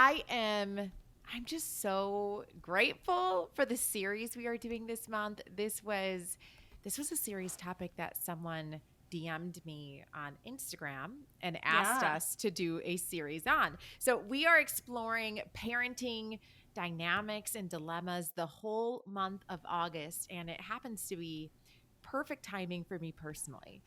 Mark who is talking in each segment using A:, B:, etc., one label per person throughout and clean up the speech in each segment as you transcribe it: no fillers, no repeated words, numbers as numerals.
A: I'm just so grateful for the series we are doing this month. This was a series topic that someone DM'd me on Instagram and asked us to do a series on. So we are exploring parenting dynamics and dilemmas the whole month of August, and it happens to be perfect timing for me personally,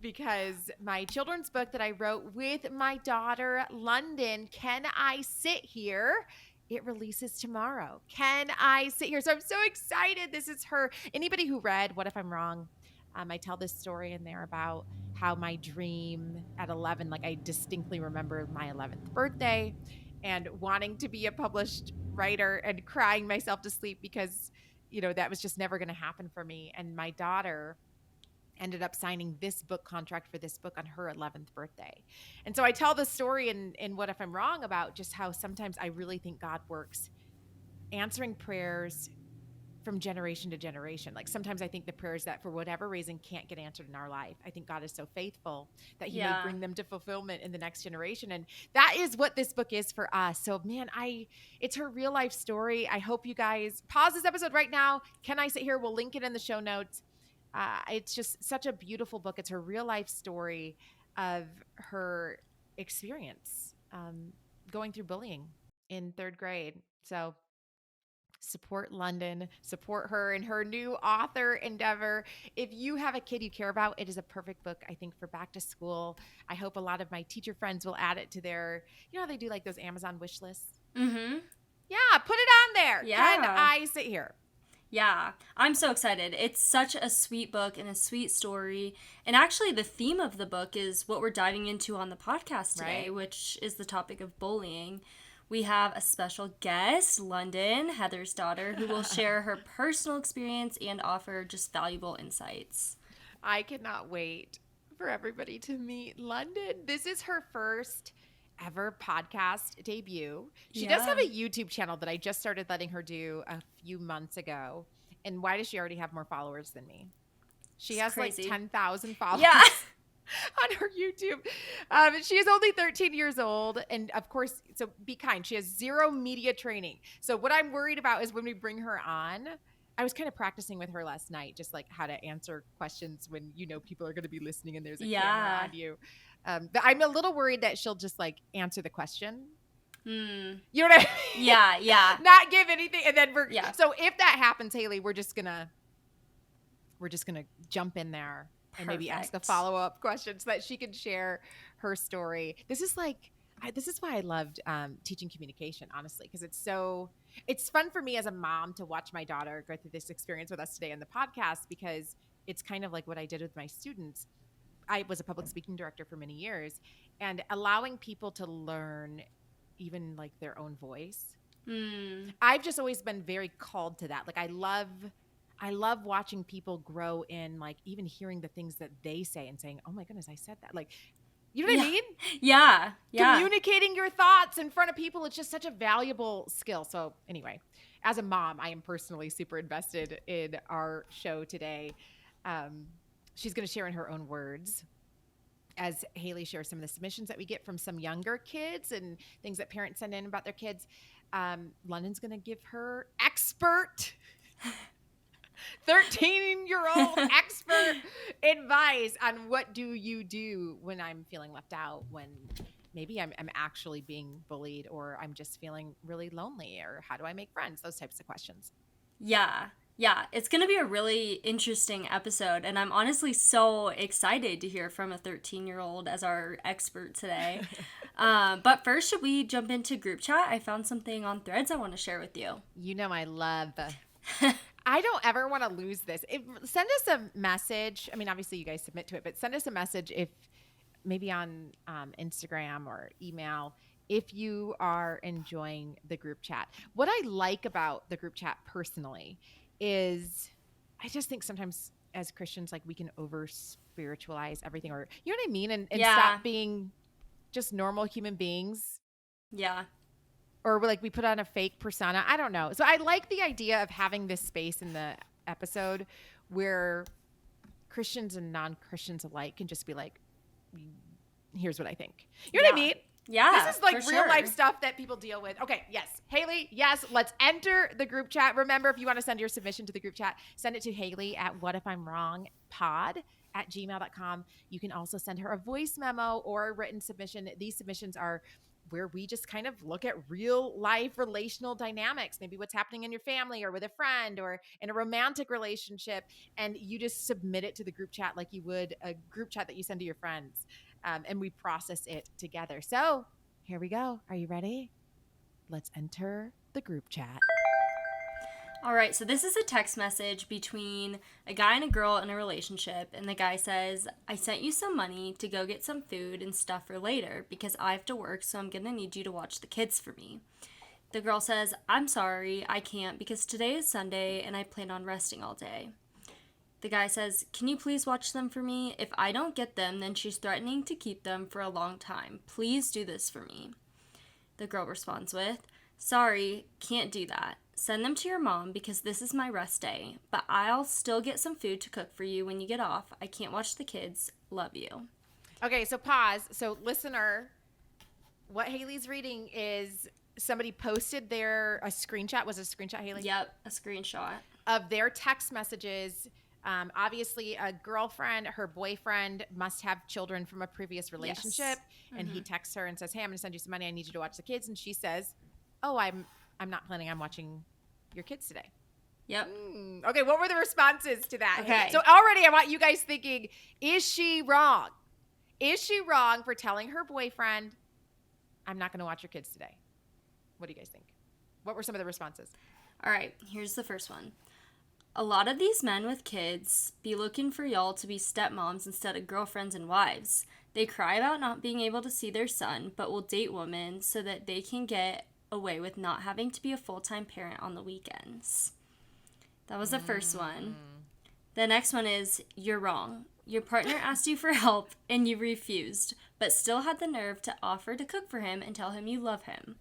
A: because my children's book that I wrote with my daughter, London, Can I Sit Here? It releases tomorrow. Can I Sit Here? So I'm so excited. This is her. Anybody who read What If I'm Wrong? I tell this story in there about how my dream at 11, like I distinctly remember my 11th birthday and wanting to be a published writer and crying myself to sleep because, that was just never going to happen for me. And my daughter ended up signing this book contract for this book on her 11th birthday. And so I tell the story in What If I'm Wrong about just how sometimes I really think God works answering prayers from generation to generation. Like sometimes I think the prayers that for whatever reason can't get answered in our life, I think God is so faithful that he may bring them to fulfillment in the next generation. And that is what this book is for us. So man, it's her real life story. I hope you guys pause this episode right now. Can I Sit Here? We'll link it in the show notes. It's just such a beautiful book. It's her real life story of her experience going through bullying in 3rd grade. So support London, support her and her new author endeavor. If you have a kid you care about, it is a perfect book, I think, for back to school. I hope a lot of my teacher friends will add it to their, how they do like those Amazon wish lists?
B: Mm-hmm.
A: Yeah, put it on there. Yeah. Can I Sit Here?
B: Yeah, I'm so excited. It's such a sweet book and a sweet story. And actually, the theme of the book is what we're diving into on the podcast today, which is the topic of bullying. We have a special guest, London, Heather's daughter, who will share her personal experience and offer just valuable insights.
A: I cannot wait for everybody to meet London. This is her first ever podcast debut. She does have a YouTube channel that I just started letting her do a few months ago. And why does she already have more followers than me? She has crazy. Like 10,000 followers. Yeah. On her YouTube. She is only 13 years old. And of course, so be kind. She has zero media training. So what I'm worried about is when we bring her on, I was kind of practicing with her last night, just like how to answer questions when, people are going to be listening and there's a camera on you. But I'm a little worried that she'll just like answer the question. You know what I mean?
B: Yeah.
A: Not give anything. And then so if that happens, Haley, we're just gonna jump in there. And maybe ask a follow-up question so that she can share her story. This is why I loved teaching communication, honestly, because it's fun for me as a mom to watch my daughter go through this experience with us today on the podcast, because it's kind of like what I did with my students. I was a public speaking director for many years, and allowing people to learn even like their own voice. I've just always been very called to that. Like I love watching people grow in, like, even hearing the things that they say and saying, oh my goodness, I said that. Like, you know what I mean?
B: Yeah.
A: Communicating your thoughts in front of people, it's just such a valuable skill. So anyway, as a mom, I am personally super invested in our show today. She's going to share in her own words as Haley shares some of the submissions that we get from some younger kids and things that parents send in about their kids. London's going to give her expert 13-year-old expert advice on what do you do when I'm feeling left out, when maybe I'm actually being bullied, or I'm just feeling really lonely, or how do I make friends? Those types of questions.
B: Yeah, it's going to be a really interesting episode, and I'm honestly so excited to hear from a 13-year-old as our expert today. But first, should we jump into group chat? I found something on Threads I want to share with you.
A: I love I don't ever want to lose this. Send us a message. I mean, obviously you guys submit to it, but send us a message if maybe on Instagram or email if you are enjoying the group chat. What I like about the group chat personally is I just think sometimes as Christians, like, we can over spiritualize everything, or you know what I mean? And stop being just normal human beings.
B: Yeah.
A: Or like we put on a fake persona. I don't know. So I like the idea of having this space in the episode where Christians and non-Christians alike can just be like, here's what I think. You know what I mean?
B: Yeah,
A: this is like
B: for
A: real
B: sure.
A: life stuff that people deal with. Okay, yes. Haley, yes, let's enter the group chat. Remember, if you want to send your submission to the group chat, send it to Haley at whatifimwrongpod@gmail.com. You can also send her a voice memo or a written submission. These submissions are where we just kind of look at real life relational dynamics, maybe what's happening in your family or with a friend or in a romantic relationship. And you just submit it to the group chat like you would a group chat that you send to your friends. And we process it together. So here we go. Are you ready? Let's enter the group chat.
B: All right, so this is a text message between a guy and a girl in a relationship, and the guy says, I sent you some money to go get some food and stuff for later because I have to work, so I'm gonna need you to watch the kids for me. The girl says, I'm sorry, I can't because today is Sunday and I plan on resting all day. The guy says, can you please watch them for me? If I don't get them, then she's threatening to keep them for a long time. Please do this for me. The girl responds with, sorry, can't do that. Send them to your mom because this is my rest day, but I'll still get some food to cook for you when you get off. I can't watch the kids. Love you.
A: Okay, so pause. So listener, what Haley's reading is somebody posted a screenshot. Was it a screenshot, Haley?
B: Yep, a screenshot.
A: Of their text messages. Obviously, a girlfriend, her boyfriend must have children from a previous relationship. Yes. And he texts her and says, hey, I'm going to send you some money. I need you to watch the kids. And she says, oh, I'm not planning on watching your kids today.
B: Yep.
A: Okay, what were the responses to that?
B: Okay.
A: So already I want you guys thinking, is she wrong? Is she wrong for telling her boyfriend, I'm not going to watch your kids today? What do you guys think? What were some of the responses?
B: All right, here's the first one. A lot of these men with kids be looking for y'all to be stepmoms instead of girlfriends and wives. They cry about not being able to see their son, but will date women so that they can get away with not having to be a full-time parent on the weekends. That was the first one. The next one is, you're wrong. Your partner asked you for help and you refused, but still had the nerve to offer to cook for him and tell him you love him.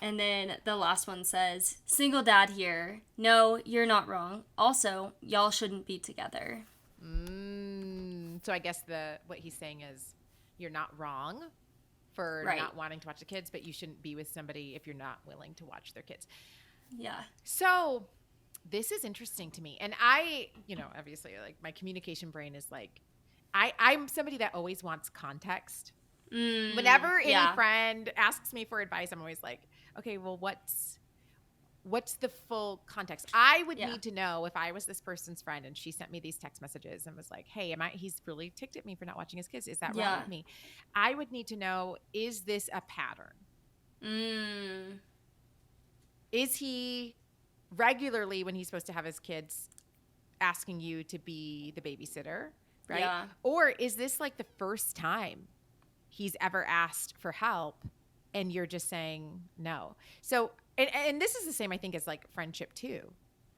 B: And then the last one says, single dad here. No, you're not wrong. Also, y'all shouldn't be together.
A: So I guess what he's saying is you're not wrong for not wanting to watch the kids, but you shouldn't be with somebody if you're not willing to watch their kids.
B: Yeah.
A: So this is interesting to me. And I, obviously, like, my communication brain is like, I'm somebody that always wants context. Whenever any friend asks me for advice, I'm always like, okay, well, what's the full context? I would need to know if I was this person's friend and she sent me these text messages and was like, hey, he's really ticked at me for not watching his kids. Is that wrong with me? I would need to know, is this a pattern? Is he regularly, when he's supposed to have his kids, asking you to be the babysitter, right? Yeah. Or is this like the first time he's ever asked for help and you're just saying no? So, and this is the same, I think, as like friendship too.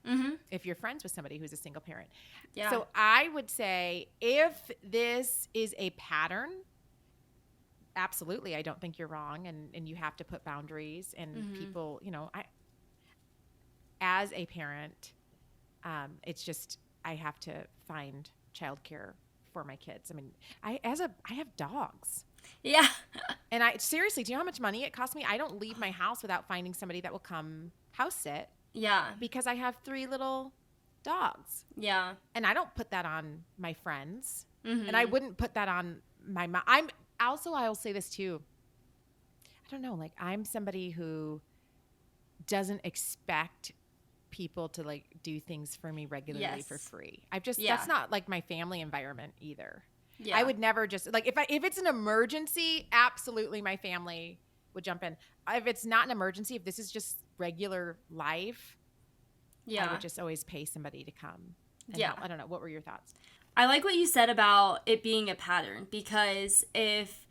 A: Mm-hmm. If you're friends with somebody who's a single parent. Yeah. So I would say if this is a pattern, absolutely, I don't think you're wrong. And you have to put boundaries and people, as a parent, it's just, I have to find childcare for my kids. I mean, I have dogs.
B: Yeah.
A: And seriously, do you know how much money it costs me? I don't leave my house without finding somebody that will come house sit. Yeah. Because I have 3 little dogs. Yeah. And I don't put that on my friends. Mm-hmm. And I wouldn't put that on my mom. I will say this too. I don't know, like, I'm somebody who doesn't expect people to like do things for me regularly for free. That's not like my family environment either. Yeah. I would never just like, if it's an emergency, absolutely my family would jump in. If it's not an emergency, if this is just regular life, I would just always pay somebody to come and help. I don't know. What were your thoughts?
B: I like what you said about it being a pattern, because if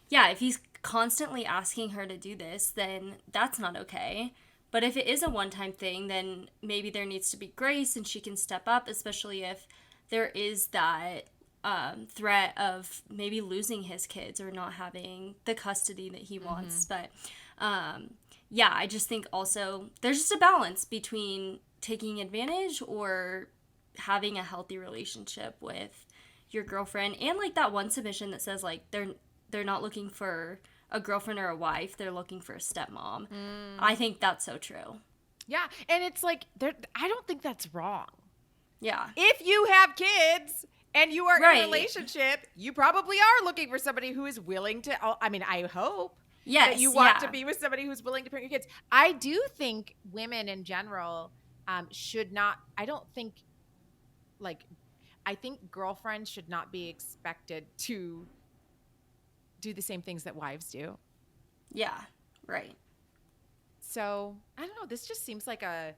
B: he's constantly asking her to do this, then that's not okay. But if it is a one-time thing, then maybe there needs to be grace and she can step up, especially if there is that threat of maybe losing his kids or not having the custody that he wants. But I just think also there's just a balance between taking advantage or having a healthy relationship with your girlfriend. And like that one submission that says like they're not looking for a girlfriend or a wife, they're looking for a stepmom. I think that's so true.
A: Yeah. And it's like, I don't think that's wrong.
B: Yeah.
A: If you have kids and you are in a relationship, you probably are looking for somebody who is willing to, I mean, I hope that you want to be with somebody who's willing to parent your kids. I do think women in general should not, I don't think, like, I think girlfriends should not be expected to do the same things that wives do.
B: Yeah, right.
A: So, I don't know. This seems like an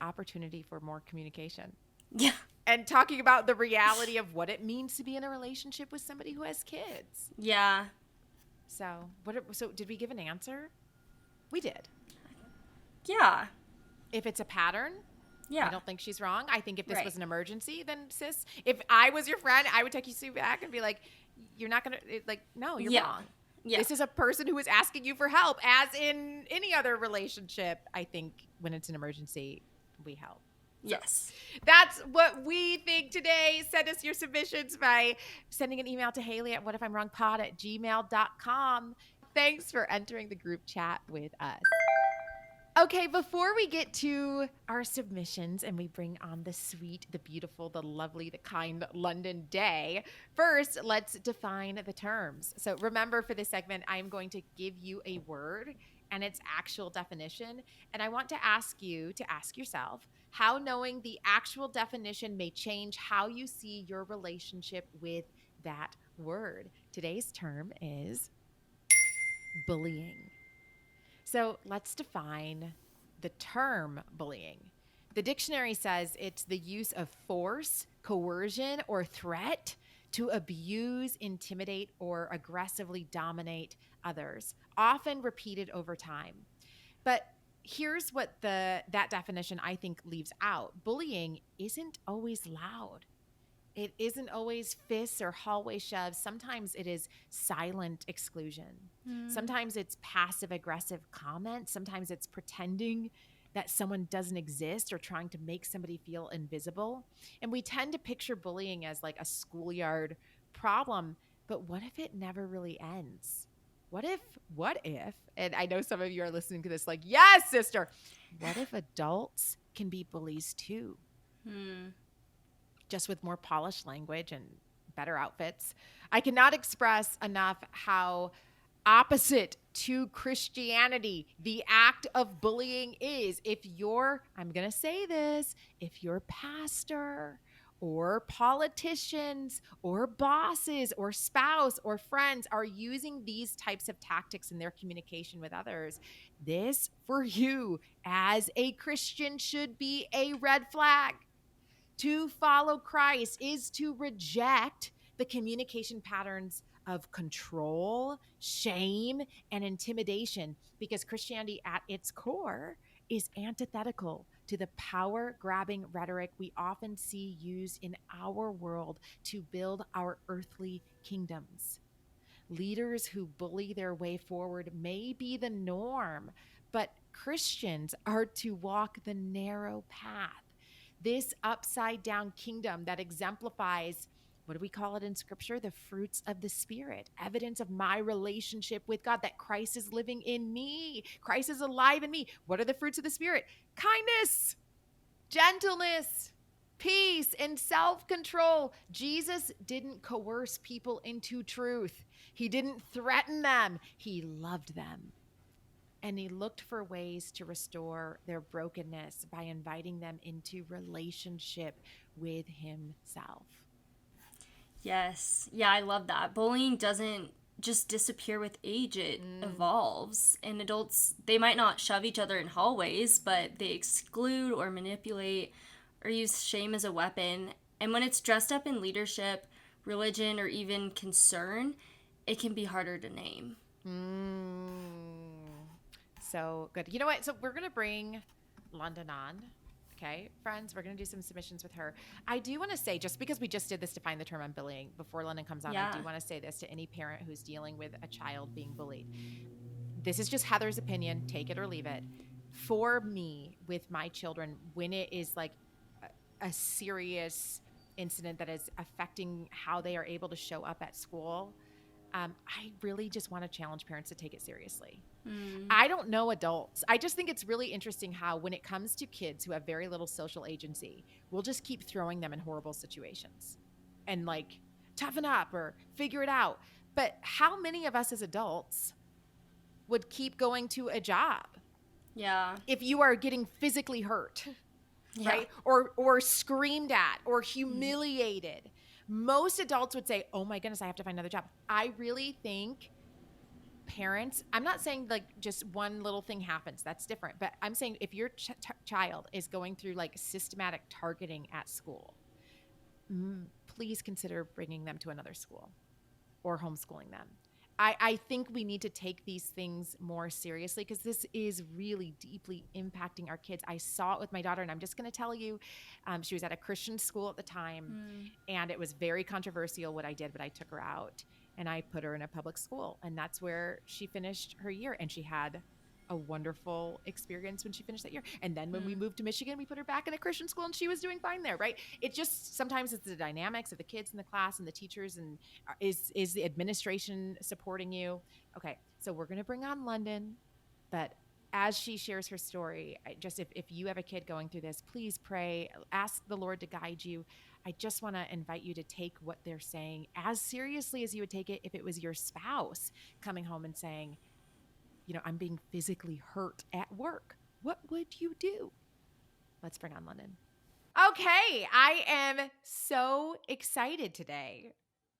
A: opportunity for more communication.
B: Yeah.
A: And talking about the reality of what it means to be in a relationship with somebody who has kids.
B: Yeah.
A: So did we give an answer? We did.
B: Yeah.
A: If it's a pattern,
B: yeah,
A: I don't think she's wrong. I think if this was an emergency, then sis, if I was your friend, I would take you back and be like, you're not going to, like, no, you're wrong. Yeah. This is a person who is asking you for help, as in any other relationship. I think when it's an emergency, we help. So
B: yes.
A: That's what we think today. Send us your submissions by sending an email to Haley at whatifimwrongpod@gmail.com. Thanks for entering the group chat with us. Okay, before we get to our submissions and we bring on the sweet, the beautiful, the lovely, the kind London Day, first, let's define the terms. So remember, for this segment, I'm going to give you a word and its actual definition. And I want to ask you to ask yourself how knowing the actual definition may change how you see your relationship with that word. Today's term is bullying. So let's define the term bullying. The dictionary says it's the use of force, coercion, or threat to abuse, intimidate, or aggressively dominate others, often repeated over time. But here's what that definition, I think, leaves out. Bullying isn't always loud. It isn't always fists or hallway shoves. Sometimes it is silent exclusion. Sometimes it's passive-aggressive comments. Sometimes it's pretending that someone doesn't exist or trying to make somebody feel invisible. And we tend to picture bullying as like a schoolyard problem. But what if it never really ends? What if, and I know some of you are listening to this like, yes, sister. What if adults can be bullies too? Just with more polished language and better outfits. I cannot express enough how opposite to Christianity the act of bullying is. If you're, I'm going to say this, if your pastor or politicians or bosses or spouse or friends are using these types of tactics in their communication with others, this for you as a Christian should be a red flag. To follow Christ is to reject the communication patterns of control, shame, and intimidation, because Christianity at its core is antithetical to the power-grabbing rhetoric we often see used in our world to build our earthly kingdoms. Leaders who bully their way forward may be the norm, but Christians are to walk the narrow path. This upside-down kingdom that exemplifies, what do we call it in Scripture? The fruits of the Spirit, evidence of my relationship with God, that Christ is living in me. Christ is alive in me. What are the fruits of the Spirit? Kindness, gentleness, peace, and self-control. Jesus didn't coerce people into truth. He didn't threaten them. He loved them. And he looked for ways to restore their brokenness by inviting them into relationship with himself.
B: Yes. Yeah, I love that. Bullying doesn't just disappear with age. It evolves. And adults, they might not shove each other in hallways, but they exclude or manipulate or use shame as a weapon. And when it's dressed up in leadership, religion, or even concern, it can be harder to name.
A: So good. You know what? So we're going to bring London on. Okay, friends, we're going to do some submissions with her. I do want to say, just because we just did this, define the term on bullying, before London comes on, I do want to say this to any parent who's dealing with a child being bullied. This is just Heather's opinion. Take it or leave it. For me, with my children, when it is like a serious incident that is affecting how they are able to show up at school, I really just want to challenge parents to take it seriously.
B: Mm.
A: I don't know adults. I just think it's really interesting how when it comes to kids who have very little social agency, we'll just keep throwing them in horrible situations and like toughen up or figure it out. But how many of us as adults would keep going to a job
B: Yeah.
A: if you are getting physically hurt,
B: Yeah.
A: right? Or screamed at or humiliated? Most adults would say, "Oh my goodness, I have to find another job." I really think parents, I'm not saying like just one little thing happens, that's different, but I'm saying if your child is going through like systematic targeting at school, please consider bringing them to another school or homeschooling them. I think we need to take these things more seriously because this is really deeply impacting our kids. I saw it with my daughter, and I'm just going to tell you, she was at a Christian school at the time, and it was very controversial what I did, but I took her out and I put her in a public school, and that's where she finished her year, and she had a wonderful experience when she finished that year. And then when we moved to Michigan, we put her back in a Christian school and she was doing fine there, right? It just, sometimes it's the dynamics of the kids in the class and the teachers, and is the administration supporting you? Okay, so we're going to bring on London, but as she shares her story, if you have a kid going through this, please pray, ask the Lord to guide you. I just want to invite you to take what they're saying as seriously as you would take it if it was your spouse coming home and saying, I'm being physically hurt at work. What would you do? Let's bring on London. Okay, I am so excited today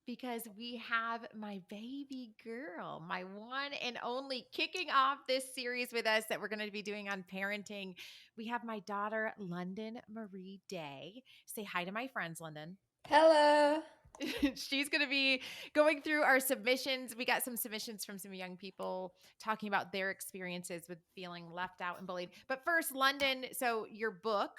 A: because we have my baby girl, my one and only, kicking off this series with us that we're going to be doing on parenting. We have my daughter, London Marie Day. Say hi to my friends, London.
C: Hello.
A: She's going to be going through our submissions. We got some submissions from some young people talking about their experiences with feeling left out and bullied. But first, London, so your book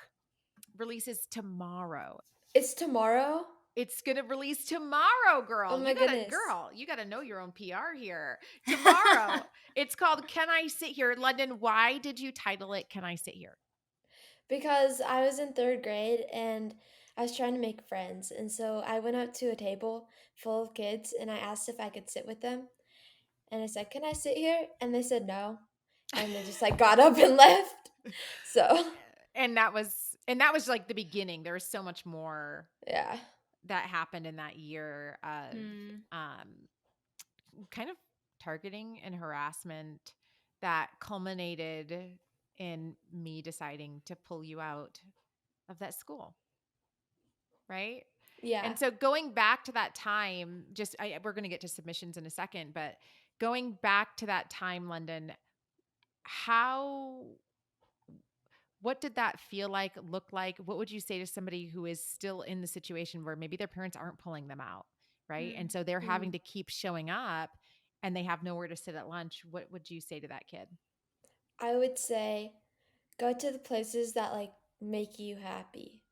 A: releases tomorrow.
C: It's tomorrow?
A: It's going to release tomorrow, girl.
C: Oh my goodness.
A: You got to know your own PR here. Tomorrow. It's called Can I Sit Here? London, why did you title it Can I Sit Here?
C: Because I was in third grade and I was trying to make friends. And so I went up to a table full of kids and I asked if I could sit with them. And I said, "Can I sit here?" And they said no. And they just like got up and left. So,
A: and that was like the beginning. There was so much more
C: yeah,
A: that happened in that year of kind of targeting and harassment that culminated in me deciding to pull you out of that school. Right?
C: yeah.
A: And so going back to that time, we're going to get to submissions in a second, but going back to that time, London, what did that feel like, look like? What would you say to somebody who is still in the situation where maybe their parents aren't pulling them out, right? And so they're having to keep showing up and they have nowhere to sit at lunch. What would you say to that kid?
C: I would say go to the places that like make you happy.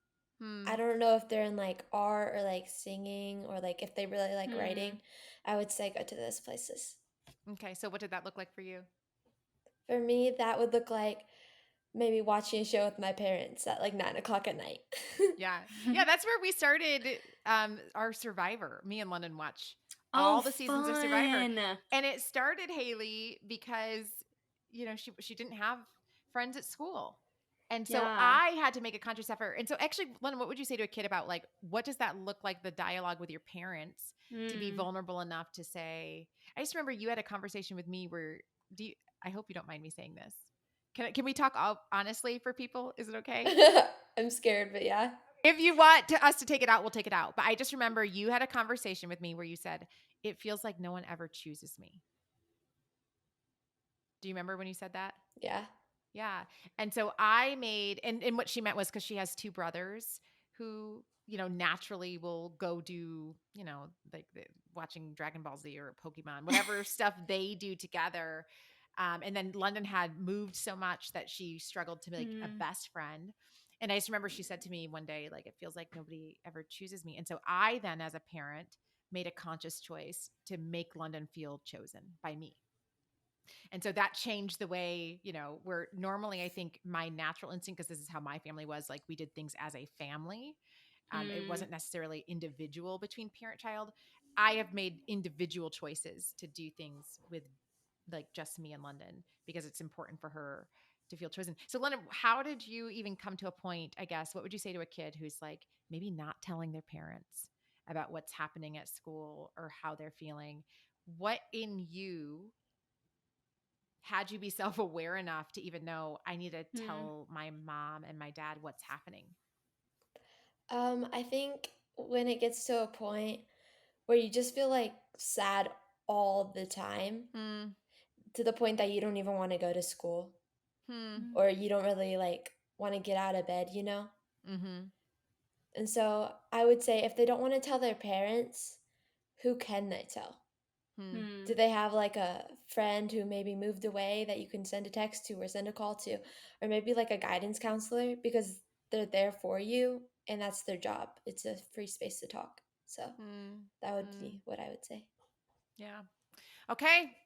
C: I don't know if they're in like art or like singing or like if they really like writing. I would say go to those places.
A: Okay, so what did that look like for you?
C: For me, that would look like maybe watching a show with my parents at like 9 o'clock at night.
A: Yeah. That's where we started our Survivor. Me and London watch all the seasons of Survivor. And it started, Haley, because she didn't have friends at school. And so I had to make a conscious effort. And so actually, London, what would you say to a kid about like, what does that look like, the dialogue with your parents to be vulnerable enough to say, I just remember you had a conversation with me where I hope you don't mind me saying this. Can we talk honestly for people? Is it okay?
C: I'm scared, but yeah.
A: If you want us to take it out, we'll take it out. But I just remember you had a conversation with me where you said, it feels like no one ever chooses me. Do you remember when you said that?
C: Yeah.
A: Yeah. And so I made, and what she meant was because she has two brothers who, naturally will go do, like watching Dragon Ball Z or Pokemon, whatever stuff they do together. And then London had moved so much that she struggled to make a best friend. And I just remember she said to me one day, like, it feels like nobody ever chooses me. And so I then, as a parent, made a conscious choice to make London feel chosen by me. And so that changed the way, where normally I think my natural instinct, because this is how my family was, like we did things as a family. It wasn't necessarily individual between parent-child. I have made individual choices to do things with like just me in London because it's important for her to feel chosen. So London, how did you even come to a point, I guess, what would you say to a kid who's like maybe not telling their parents about what's happening at school or how they're feeling? What in you had you be self-aware enough to even know I need to tell my mom and my dad what's happening?
C: I think when it gets to a point where you just feel like sad all the time,
A: Hmm.
C: to the point that you don't even want to go to school,
A: Hmm.
C: or you don't really like want to get out of bed,
A: Mm-hmm.
C: And so I would say if they don't want to tell their parents, who can they tell?
A: Hmm.
C: Do they have like a friend who maybe moved away that you can send a text to or send a call to? Or maybe like a guidance counselor, because they're there for you and that's their job. It's a free space to talk. So
A: Hmm.
C: that would
A: Hmm.
C: be what I would say.
A: Yeah. Okay.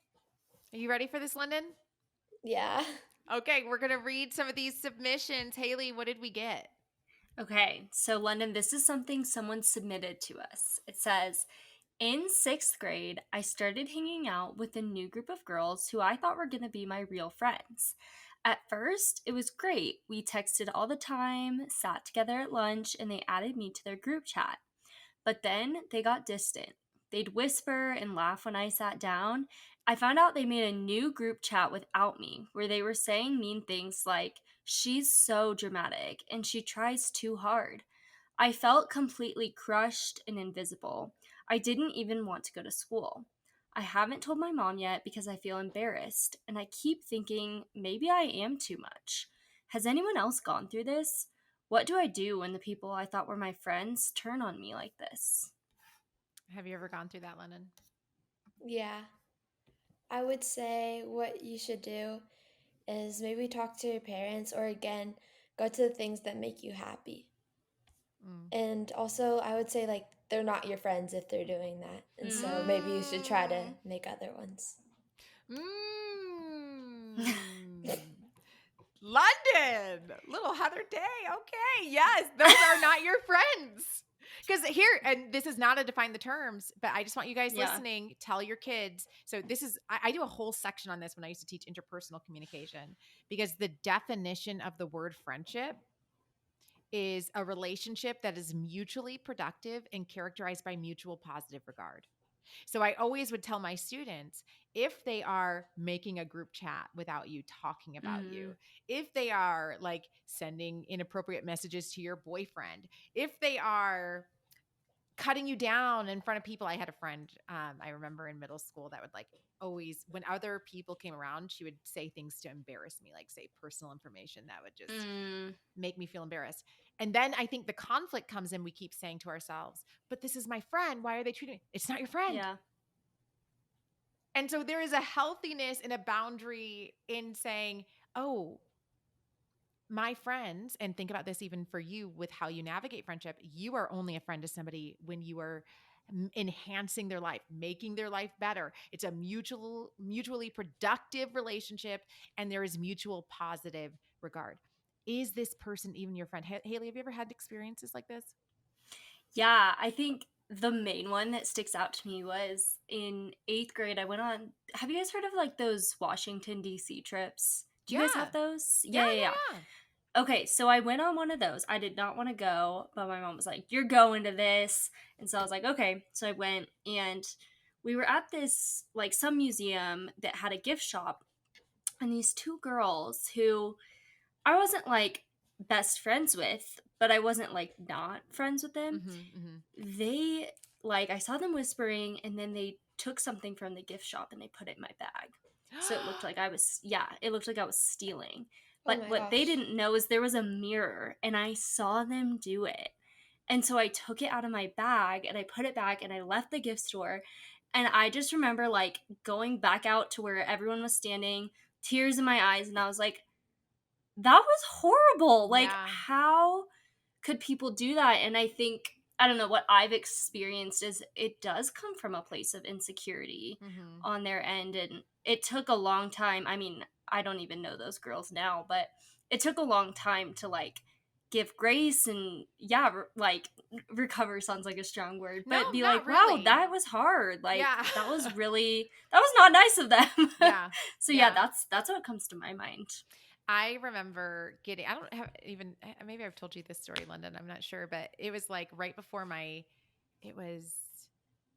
A: Are you ready for this, London?
C: Yeah.
A: Okay, we're going to read some of these submissions. Haley, what did we get?
B: Okay, so London, this is something someone submitted to us. It says, in 6th grade, I started hanging out with a new group of girls who I thought were going to be my real friends. At first, it was great. We texted all the time, sat together at lunch, and they added me to their group chat. But then they got distant. They'd whisper and laugh when I sat down. I found out they made a new group chat without me where they were saying mean things like, she's so dramatic and she tries too hard. I felt completely crushed and invisible. I didn't even want to go to school. I haven't told my mom yet because I feel embarrassed, and I keep thinking maybe I am too much. Has anyone else gone through this? What do I do when the people I thought were my friends turn on me like this?
A: Have you ever gone through that, London?
C: Yeah. I would say what you should do is maybe talk to your parents, or again, go to the things that make you happy.
A: Mm.
C: And also, I would say like they're not your friends if they're doing that. And so maybe you should try to
A: Mm.
C: make other ones.
A: Mm. London, little Heather Day. Okay, yes, those are not your friends. Because here, and this is not a define the terms, but I just want you guys listening, tell your kids. So this is, I do a whole section on this when I used to teach interpersonal communication, because the definition of the word friendship is a relationship that is mutually productive and characterized by mutual positive regard. So I always would tell my students, if they are making a group chat without you talking about you, if they are like sending inappropriate messages to your boyfriend, if they are cutting you down in front of people. I had a friend, I remember in middle school, that would like always, when other people came around, she would say things to embarrass me, like say personal information that would just make me feel embarrassed. And then I think the conflict comes in. We keep saying to ourselves, but this is my friend. Why are they treating me? It's not your friend.
B: Yeah.
A: And so there is a healthiness and a boundary in saying, oh, my friends, and think about this even for you with how you navigate friendship, you are only a friend to somebody when you are enhancing their life, making their life better. It's a mutually productive relationship, and there is mutual positive regard. Is this person even your friend? Haley, have you ever had experiences like this?
B: Yeah, I think the main one that sticks out to me was in 8th grade. I went on, have you guys heard of like those Washington, D.C. trips? Do you guys
A: Yeah.
B: have those?
A: Yeah.
B: Okay, so I went on one of those. I did not want to go, but my mom was like, you're going to this. And so I was like, okay. So I went, and we were at this, like, some museum that had a gift shop. And these two girls who I wasn't like best friends with, but I wasn't like not friends with them. They, like, I saw them whispering, and then they took something from the gift shop and they put it in my bag. So it looked like I was, it looked like I was stealing.
C: Oh
B: But
C: my
B: what they
C: gosh.
B: didn't know is there was a mirror, and I saw them do it. And so I took it out of my bag and I put it back and I left the gift store. And I just remember like going back out to where everyone was standing, tears in my eyes. And I was like, that was horrible. Like,
A: Yeah.
B: how could people do that? And I think, I don't know, what I've experienced is it does come from a place of insecurity on their end. And it took a long time. I mean, I don't even know those girls now, but it took a long time to like give grace and like recover sounds like a strong word,
A: No,
B: but be
A: not
B: like, wow,
A: really.
B: that was hard. Like
A: Yeah.
B: that was not nice of them.
A: Yeah.
B: So yeah,
A: Yeah.
B: that's what comes to my mind.
A: I remember I don't have even, maybe I've told you this story, London. I'm not sure, but it was like right before it was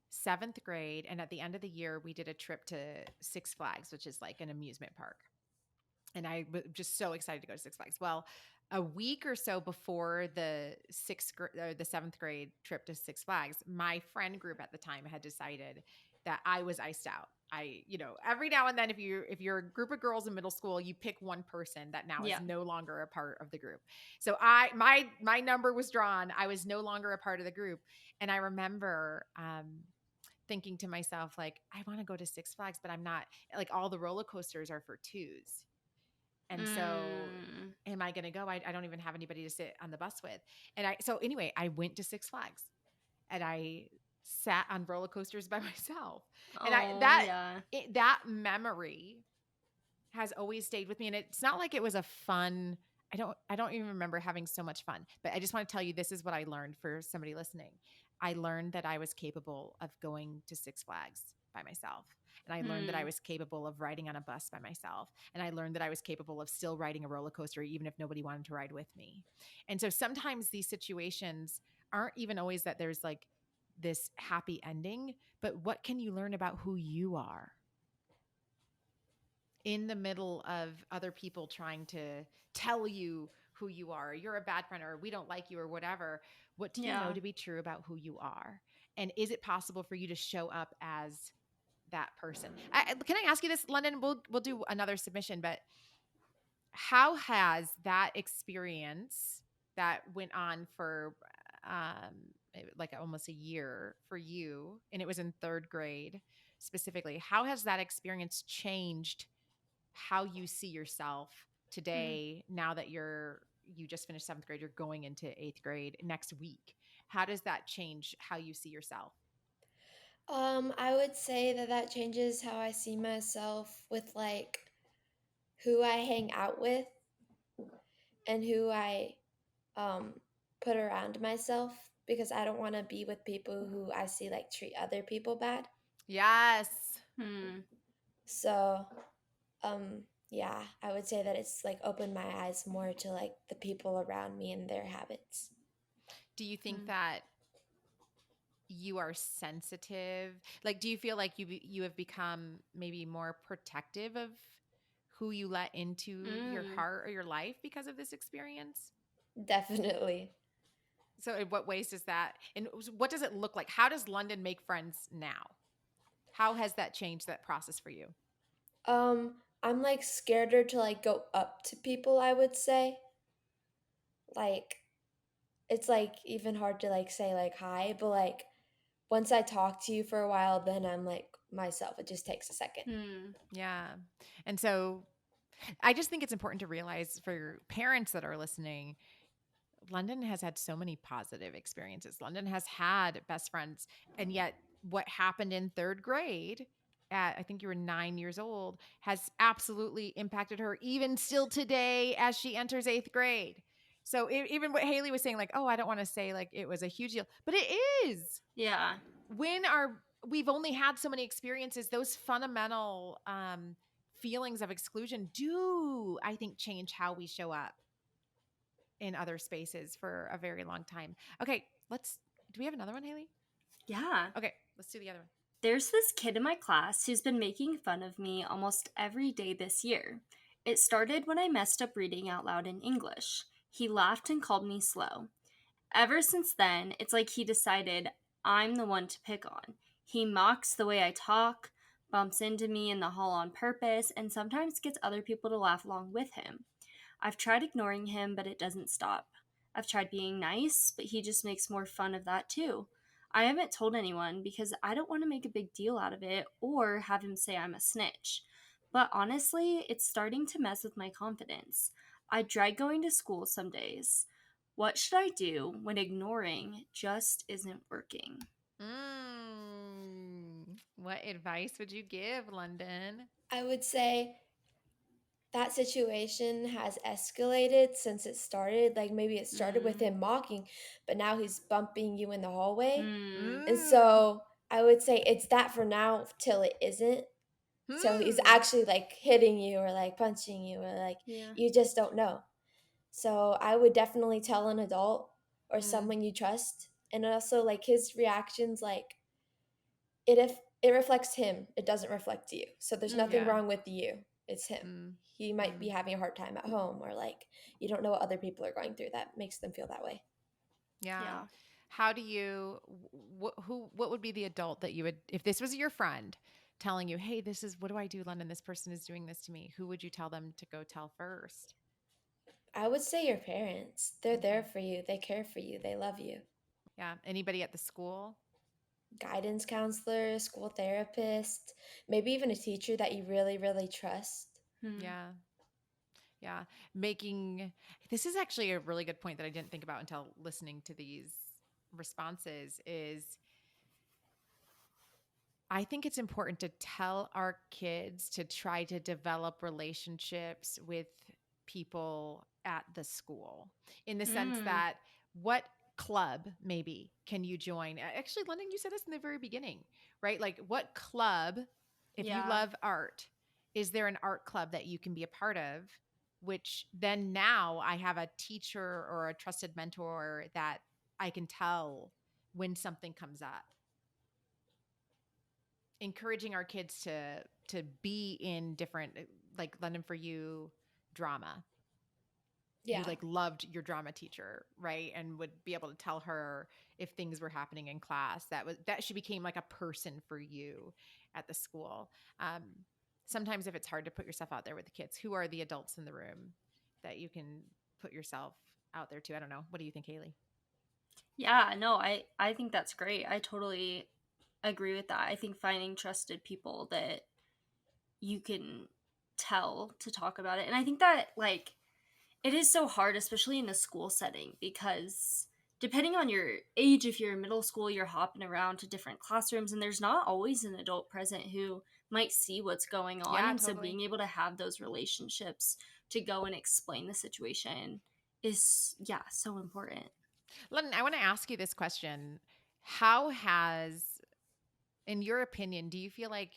A: seventh grade. And at the end of the year, we did a trip to Six Flags, which is like an amusement park. And I was just so excited to go to Six Flags. Well, a week or so before the seventh grade trip to Six Flags, my friend group at the time had decided that I was iced out. Every now and then, if you're a group of girls in middle school, you pick one person that now is
B: Yeah.
A: no longer a part of the group. So my number was drawn. I was no longer a part of the group, and I remember thinking to myself, like, I want to go to Six Flags, but I'm not, like, all the roller coasters are for twos. And so am I going to go? I don't even have anybody to sit on the bus with. So anyway, I went to Six Flags and I sat on roller coasters by myself. And
B: Yeah.
A: that memory has always stayed with me. And it's not like it was a fun, I don't even remember having so much fun, but I just want to tell you, this is what I learned for somebody listening. I learned that I was capable of going to Six Flags by myself. And I learned that I was capable of riding on a bus by myself. And I learned that I was capable of still riding a roller coaster, even if nobody wanted to ride with me. And so sometimes these situations aren't even always that there's like this happy ending, but what can you learn about who you are in the middle of other people trying to tell you who you are? You're a bad friend, or we don't like you, or whatever. What do you know to be true about who you are? And is it possible for you to show up as that person? Can I ask you this, London? We'll do another submission, but how has that experience that went on for like almost a year for you, and it was in third grade specifically, how has that experience changed how you see yourself today, now that you just finished seventh grade, you're going into eighth grade next week? How does that change how you see yourself?
C: I would say that that changes how I see myself with like who I hang out with and who I um put around myself, because I don't want to be with people who I see like treat other people bad.
A: Yes.
C: So, yeah, I would say that it's like opened my eyes more to like the people around me and their habits.
A: Do you think that you are sensitive? Like, do you feel like you have become maybe more protective of who you let into your heart or your life because of this experience?
C: Definitely.
A: So in what ways does that, and what does it look like? How does London make friends now? How has that changed that process for you?
C: I'm like scareder to like go up to people, I would say. Like it's like even hard to like say like hi, but like once I talk to you for a while, then I'm like myself. It just takes a second.
A: Yeah. And so I just think it's important to realize for parents that are listening, London has had so many positive experiences. London has had best friends. And yet, what happened in third grade, at I think you were 9 years old, has absolutely impacted her, even still today as she enters eighth grade. So, even what Haley was saying, like, oh, I don't want to say like it was a huge deal, but it is.
B: Yeah.
A: When we've only had so many experiences, those fundamental feelings of exclusion do, I think, change how we show up in other spaces for a very long time. Okay, do we have another one, Haley?
B: Yeah.
A: Okay, let's do the other one.
B: There's this kid in my class who's been making fun of me almost every day this year. It started when I messed up reading out loud in English. He laughed and called me slow. Ever since then, it's like he decided I'm the one to pick on. He mocks the way I talk, bumps into me in the hall on purpose, and sometimes gets other people to laugh along with him. I've tried ignoring him, but it doesn't stop. I've tried being nice, but he just makes more fun of that too. I haven't told anyone because I don't want to make a big deal out of it or have him say I'm a snitch. But honestly, it's starting to mess with my confidence. I dread going to school some days. What should I do when ignoring just isn't working?
A: What advice would you give, London?
C: I would say that situation has escalated since it started. Like maybe it started with
B: Mm.
C: him mocking, but now he's bumping you in the hallway.
B: Mm.
C: And
A: Mm.
C: so I would say it's that for now till it isn't. So he's
A: Hmm.
C: actually like hitting you or like punching you or like
B: Yeah.
C: you just don't know. So I would definitely tell an adult or
A: Mm.
C: someone you trust. And also like his reactions, like it if it reflects him, it doesn't reflect you. So there's nothing
A: Yeah.
C: wrong with you. It's him.
A: Mm.
C: He might be
A: Mm.
C: having a hard time at home or like you don't know what other people are going through that makes them feel that way.
A: Yeah.
B: Yeah.
A: How do you what would be the adult that you would, if this was your friend telling you, "Hey, this is what do I do, London? This person is doing this to me." Who would you tell them to go tell first?
C: I would say your parents. They're there
A: Okay.
C: for you. They care for you. They love you.
A: Yeah. Anybody at the school?
C: Guidance counselor, school therapist, maybe even a teacher that you really, really trust.
B: Mm.
A: Yeah. Yeah. Making this is actually a really good point that I didn't think about until listening to these responses is I think it's important to tell our kids to try to develop relationships with people at the school in the sense
B: Mm.
A: that what club maybe can you join? Actually, London, you said this in the very beginning, right? Like what club, if you
B: Yeah.
A: love art, is there an art club that you can be a part of? Which then now I have a teacher or a trusted mentor that I can tell when something comes up, encouraging our kids to be in different, like London, for you, drama. You
C: Yeah.
A: like loved your drama teacher, right? And would be able to tell her if things were happening in class. That she became like a person for you at the school. um Sometimes if it's hard to put yourself out there with the kids, who are the adults in the room that you can put yourself out there to? I don't know, what do you think, Haley?
B: Yeah, no, I think that's great. I totally agree with that. I think finding trusted people that you can tell to talk about it. And I think that like it is so hard, especially in a school setting, because depending on your age, if you're in middle school, you're hopping around to different classrooms and there's not always an adult present who might see what's going on.
A: Yeah,
B: And so
A: totally.
B: being able to have those relationships to go and explain the situation is, yeah, so important.
A: London, I want to ask you this question. How has, in your opinion, do you feel like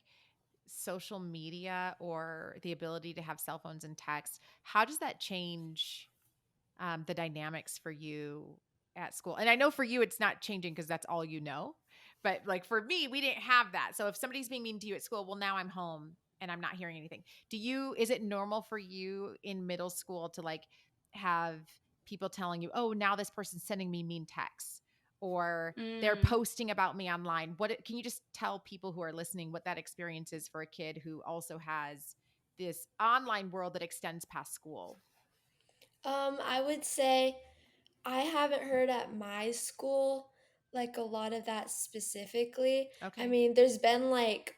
A: social media or the ability to have cell phones and text, how does that change the dynamics for you at school? And I know for you, it's not changing because that's all you know. But like for me, we didn't have that. So if somebody's being mean to you at school, well, now I'm home and I'm not hearing anything. Is it normal for you in middle school to like have people telling you, oh, now this person's sending me mean texts, or they're
B: Mm.
A: posting about me online? Can you just tell people who are listening what that experience is for a kid who also has this online world that extends past school?
C: I would say I haven't heard at my school like a lot of that specifically. I
A: Okay.
C: mean, there's been like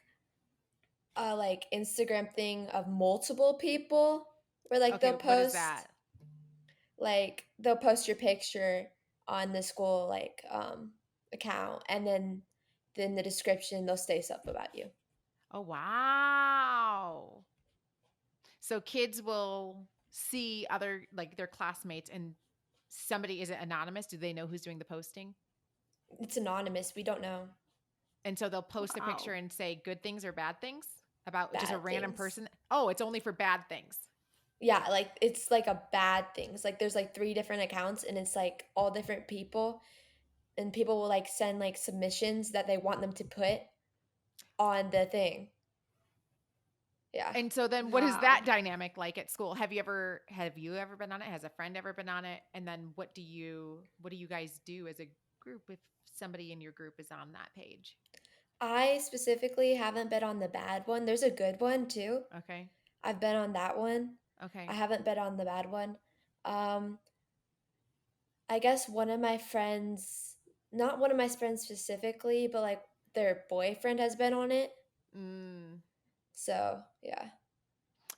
C: a like Instagram thing of multiple people where
A: Okay. What is that?
C: like they'll post your picture on the school like account and then the description they'll say stuff about you.
A: Oh, wow. So kids will see other, like their classmates, and somebody, is it anonymous? Do they know who's doing the posting?
C: It's anonymous. We don't know
A: And so they'll post a picture
B: Wow.
A: and say good things or bad things about just a
C: bad
A: random
C: things.
A: person. Oh, it's only for bad things.
C: Yeah, like it's like a bad things. Like there's like three different accounts and it's like all different people and people will like send like submissions that they want them to put on the thing. Yeah.
A: And so then what is
B: Wow.
A: that dynamic like at school? Have you ever been on it? Has a friend ever been on it? And then what do you guys do as a group if somebody in your group is on that page?
C: I specifically haven't been on the bad one. There's a good one too.
A: Okay.
C: I've been on that one. I
A: Okay.
C: haven't been on the bad one. Um, I guess one of my friends, not one of my friends specifically, but like their boyfriend has been on it.
A: Mm,
C: So, yeah.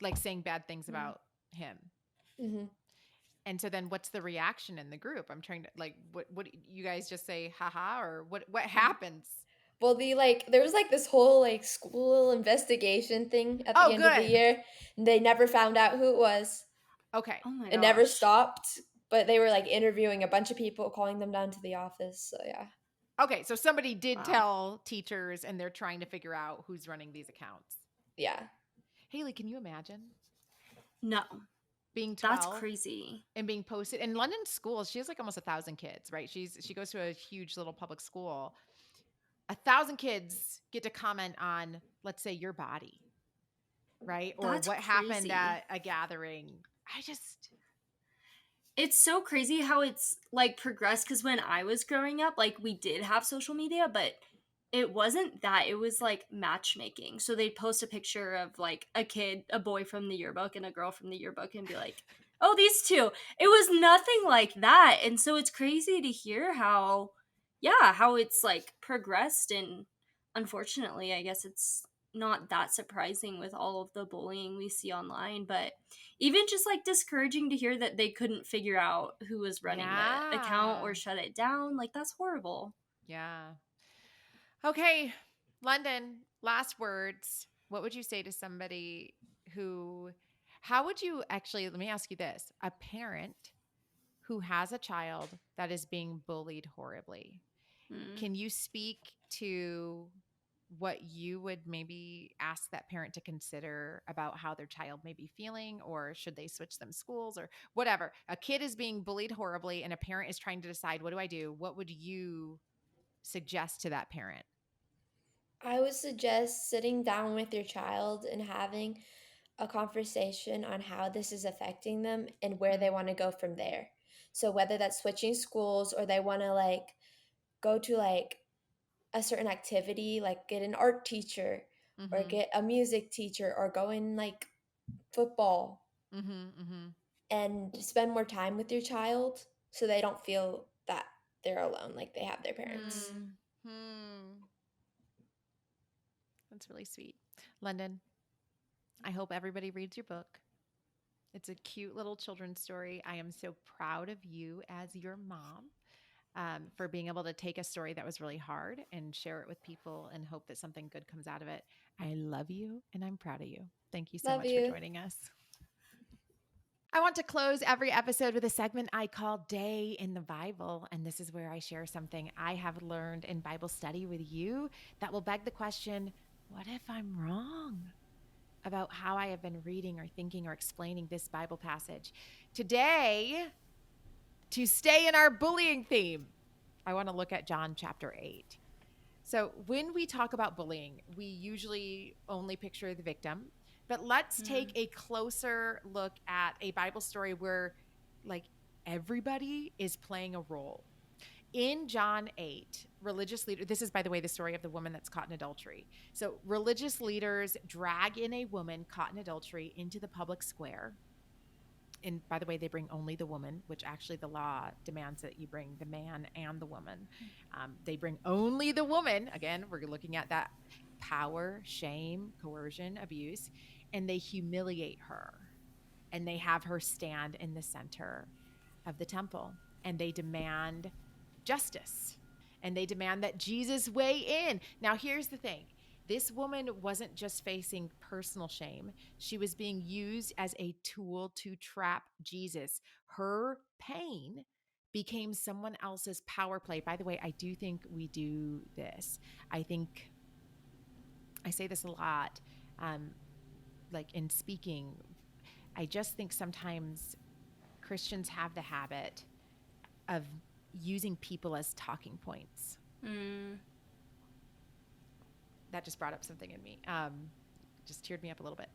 A: like saying bad things
B: Mm.
A: about him.
C: Hmm.
A: And so then what's the reaction in the group? I'm trying to, like, what you guys just say haha, or what happens?
C: Well, there was like this whole like school investigation thing at
A: Oh,
C: the end of the
A: good.
C: year. And they never found out who it was.
A: Okay.
B: Oh my
C: It never
B: gosh.
C: stopped, but they were like interviewing a bunch of people, calling them down to the office. So yeah.
A: Okay, so somebody did
B: Wow.
A: tell teachers and they're trying to figure out who's running these accounts.
C: Yeah.
A: Haley, can you imagine
B: No,
A: being
B: that's
A: 12
B: crazy.
A: and being posted in London schools? She has like almost 1,000 kids, right? She goes to a huge little public school. 1,000 kids get to comment on, let's say, your body, right? Or
B: That's
A: what happened
B: crazy.
A: at a gathering.
B: It's so crazy how it's like progressed, because when I was growing up, like we did have social media, but it wasn't that. It was like matchmaking. So they'd post a picture of like a boy from the yearbook and a girl from the yearbook, and be like, oh, these two. It was nothing like that. And so it's crazy to hear how, yeah, how it's like progressed. And unfortunately, I guess it's not that surprising with all of the bullying we see online, but even just like discouraging to hear that they couldn't figure out who was running the account or
A: Yeah.
B: shut it down. Like, that's horrible.
A: Yeah. Okay, London, last words. What would you say to somebody how would you actually, let me ask you this, a parent who has a child that is being bullied horribly?
B: Mm.
A: Can you speak to what you would maybe ask that parent to consider about how their child may be feeling, or should they switch them schools or whatever? A kid is being bullied horribly and a parent is trying to decide, what do I do? What would you suggest to that parent?
C: I would suggest sitting down with your child and having a conversation on how this is affecting them and where they
A: Mm,
C: want to go from there. So whether that's switching schools or they want to like go to like a certain activity, like get an art teacher or
A: mhm.
C: get a music teacher or go in like football
A: Mhm. Mhm.
C: and spend more time with your child so they don't feel that they're alone like they have their parents.
A: Hmm. Hmm. That's really sweet. London, I hope everybody reads your book. It's a cute little children's story. I am so proud of you as your mom, for being able to take a story that was really hard and share it with people and hope that something good comes out of it. I love you and I'm proud of you. Thank you so
C: Love
A: much for
C: you.
A: joining us. I want to close every episode with a segment I call Day in the Bible. And this is where I share something I have learned in Bible study with you that will beg the question, what if I'm wrong about how I have been reading or thinking or explaining this Bible passage? Today, to stay in our bullying theme, I want to look at John chapter 8. So, when we talk about bullying, we usually only picture the victim, but let's take
B: Mm.
A: a closer look at a Bible story where, like, everybody is playing a role. In John 8, religious leader, this is, by the way, the story of the woman that's caught in adultery. So, religious leaders drag in a woman caught in adultery into the public square. And by the way, they bring only the woman, which actually the law demands that you bring the man and the woman. They bring only the woman. Again, we're looking at that power, shame, coercion, abuse, and they humiliate her. And they have her stand in the center of the temple. And they demand justice. And they demand that Jesus weigh in. Now, here's the thing. This woman wasn't just facing personal shame. She was being used as a tool to trap Jesus. Her pain became someone else's power play. By the way, I do think we do this. I think I say this a lot, um, like in speaking. I just think sometimes Christians have the habit of using people as talking points.
B: Mm.
A: That just brought up something in me. Just teared me up a little bit.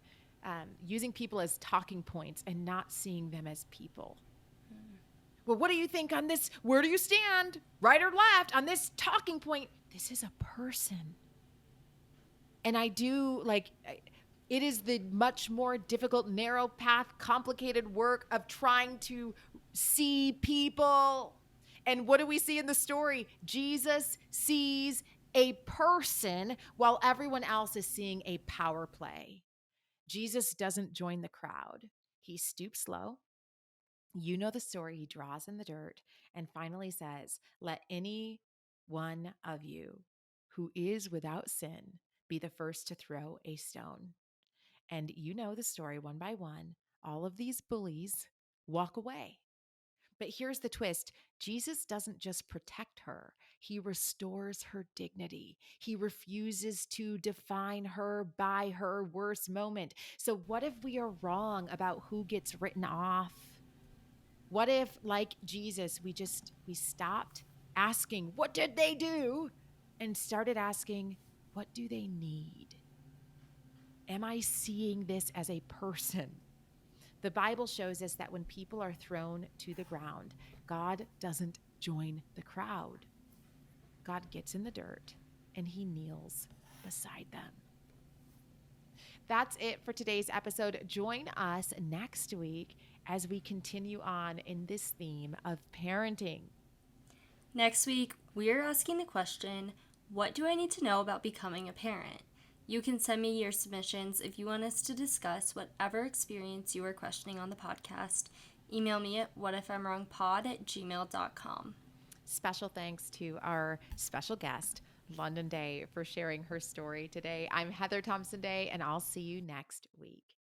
A: Using people as talking points and not seeing them as people. Well, what do you think on this? Where do you stand? Right or left on this talking point? This is a person. And I do it is the much more difficult, narrow path, complicated work of trying to see people. And what do we see in the story? Jesus sees a person while everyone else is seeing a power play. Jesus doesn't join the crowd. He stoops low. You know the story. He draws in the dirt and finally says, let any one of you who is without sin be the first to throw a stone." And you know the story one by one. All of these bullies walk away. But here's the twist: Jesus doesn't just protect her, he restores her dignity. He refuses to define her by her worst moment. So, what if we are wrong about who gets written off? What if, like Jesus, we stopped asking, "What did they do?" and started asking, "What do they need?" Am I seeing this as a person? The Bible shows us that when people are thrown to the ground, God doesn't join the crowd. God gets in the dirt and he kneels beside them. That's it for today's episode. Join us next week as we continue on in this theme of parenting.
B: Next week, we are asking the question, what do I need to know about becoming a parent? You can send me your submissions if you want us to discuss whatever experience you are questioning on the podcast. Email me at whatifimwrongpod@gmail.com.
A: Special thanks to our special guest, London Day, for sharing her story today. I'm Heather Thompson Day, and I'll see you next week.